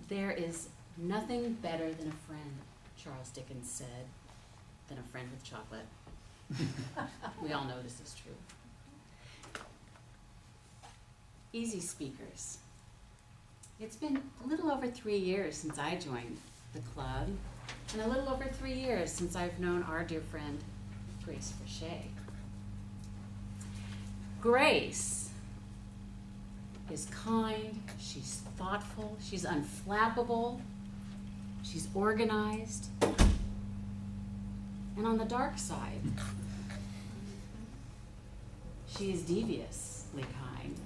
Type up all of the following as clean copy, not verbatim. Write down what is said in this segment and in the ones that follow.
There is nothing better than a friend, Charles Dickens said, than a friend with chocolate. We all know this is true. Easy speakers. It's been a little over 3 years since I joined the club, and a little over 3 years since I've known our dear friend, Grace Frasche. Grace is kind, she's thoughtful, she's unflappable, she's organized, and on the dark side, she is deviously kind.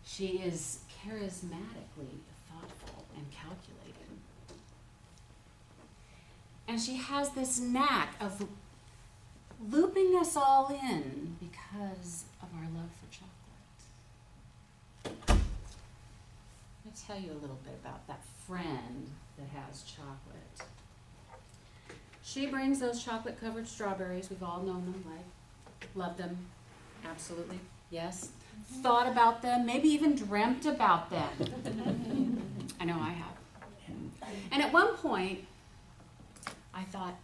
She is charismatically thoughtful and calculating. And she has this knack of looping us all in because of our love for chocolate. Let me tell you a little bit about that friend that has chocolate. She brings those chocolate-covered strawberries. We've all known them, like, loved them, absolutely, yes. Thought about them, maybe even dreamt about them. I know I have. And at one point, I thought,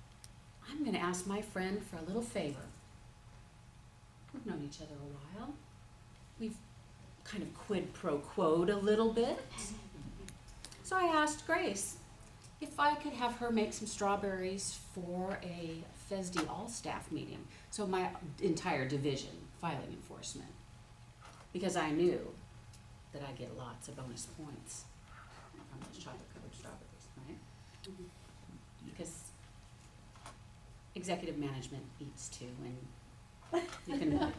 I'm going to ask my friend for a little favor. We've known each other a while. We've kind of quid pro quo'd a little bit. So I asked Grace if I could have her make some strawberries for a FESD all-staff meeting. So my entire division, filing enforcement. Because I knew that I'd get lots of bonus points from those chocolate-covered strawberries, right? Because executive management eats too, and you can,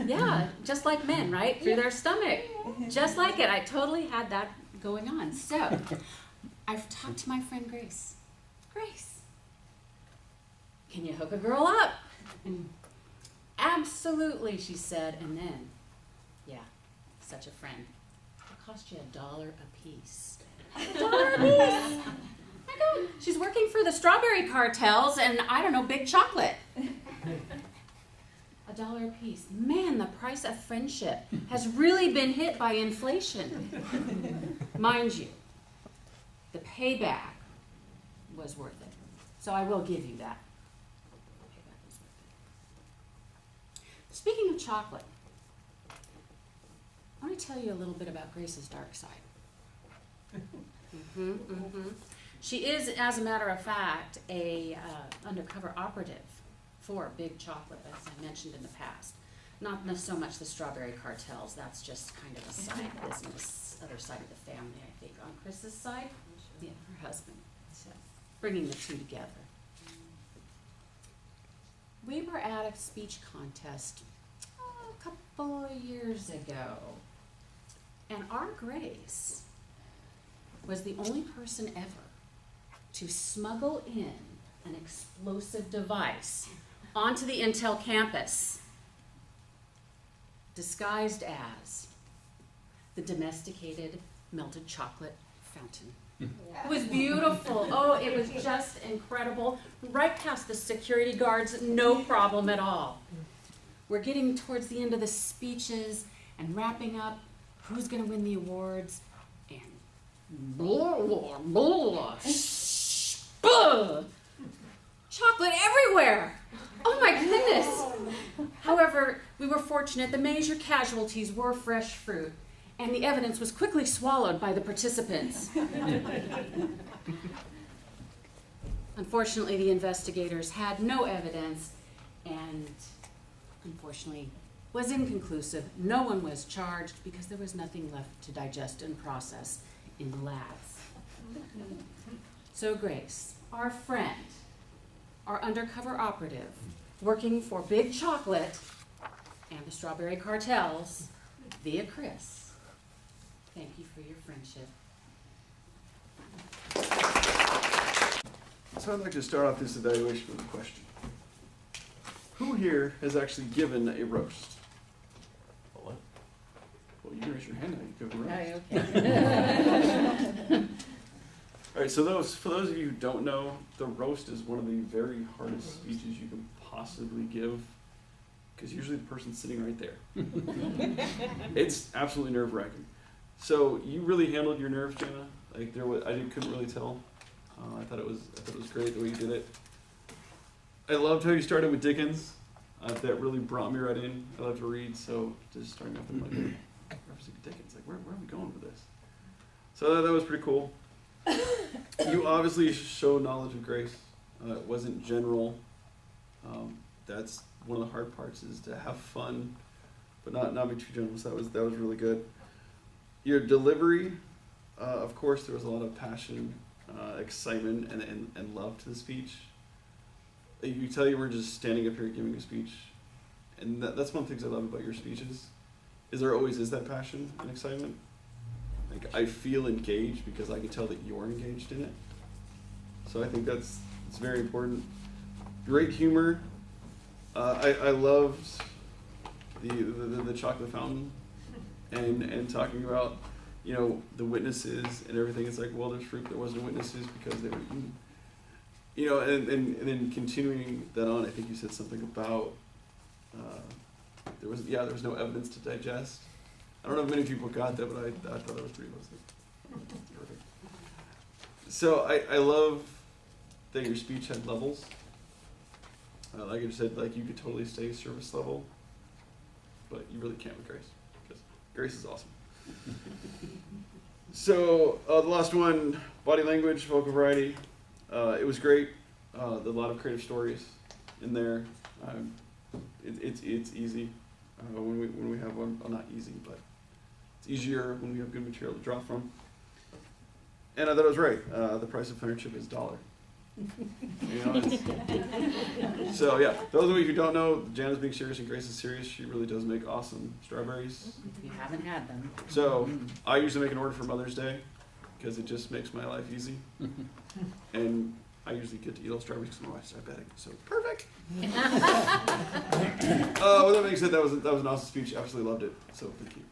yeah, just like men, right? Through their stomach. Just like it. I totally had that going on. So, I've talked to my friend Grace. Grace, can you hook a girl up? And absolutely, she said, and then, yeah, such a friend. It cost you $1 a piece. $1 a piece! My God, she's working for the strawberry cartels and, I don't know, big chocolate. $1 a piece. Man, the price of friendship has really been hit by inflation. Mind you, the payback was worth it. So I will give you that. The payback was worth it. Speaking of chocolate, I want to tell you a little bit about Grace's dark side. She is, as a matter of fact, a undercover operative for Big Chocolate, as I mentioned in the past. Not so much the strawberry cartels, that's just kind of a side business, other side of the family, I think. On Chris's side, yeah, her husband. So, bringing the two together. We were at a speech contest a couple of years ago, and our Grace was the only person ever to smuggle in an explosive device onto the Intel campus, disguised as the domesticated melted chocolate fountain. It was beautiful. Oh, it was just incredible. Right past the security guards, no problem at all. We're getting towards the end of the speeches and wrapping up who's going to win the awards, and blah, blah, blah, chocolate everywhere. Oh my goodness. However, we were fortunate. The major casualties were fresh fruit, and the evidence was quickly swallowed by the participants. Unfortunately, the investigators had no evidence, and unfortunately was inconclusive. No one was charged because there was nothing left to digest and process in the labs. So Grace, our friend, our undercover operative, working for Big Chocolate and the strawberry cartels via Chris, thank you for your friendship. So I'd like to start off this evaluation with a question. Who here has actually given a roast? What? Well, you can raise your hand now. You give a roast. Oh, okay. All right, so for those of you who don't know, the roast is one of the very hardest speeches you can possibly give, because usually the person's sitting right there. It's absolutely nerve-wracking. So you really handled your nerves, Jahna. Like couldn't really tell. I thought it was great the way you did it. I loved how you started with Dickens. That really brought me right in. I love to read, so just starting off with like referencing Dickens, like where are we going with this? So that was pretty cool. You obviously show knowledge of grace. It wasn't general. That's one of the hard parts, is to have fun, but not be too general. So that was really good. Your delivery, of course, there was a lot of passion, excitement, and love to the speech. You tell you were just standing up here giving a speech, and that's one of the things I love about your speeches. Is there always is that passion and excitement? Like I feel engaged because I can tell that you're engaged in it. So I think it's very important. Great humor. I loved the chocolate fountain and talking about, the witnesses and everything. It's like, well, there's fruit. There wasn't witnesses because they were eaten. And then continuing that on, I think you said something about there was no evidence to digest. I don't know if many people got that, but I thought that was pretty perfect. So I love that your speech had levels. Like I said, like you could totally stay service level, but you really can't with grace, because grace is awesome. So the last one, body language, vocal variety. It was great. There a lot of creative stories in there. It's easy when we have one. Well, not easy, but it's easier when we have good material to draw from. And I thought it was right. The price of friendship is $1. So yeah, those of you who don't know, Jahna's being serious and Grace is serious. She really does make awesome strawberries. If you haven't had them. So I usually make an order for Mother's Day because it just makes my life easy. And I usually get to eat all strawberries because my wife's diabetic. So perfect. With that being said, that was an awesome speech. Absolutely loved it. So thank you.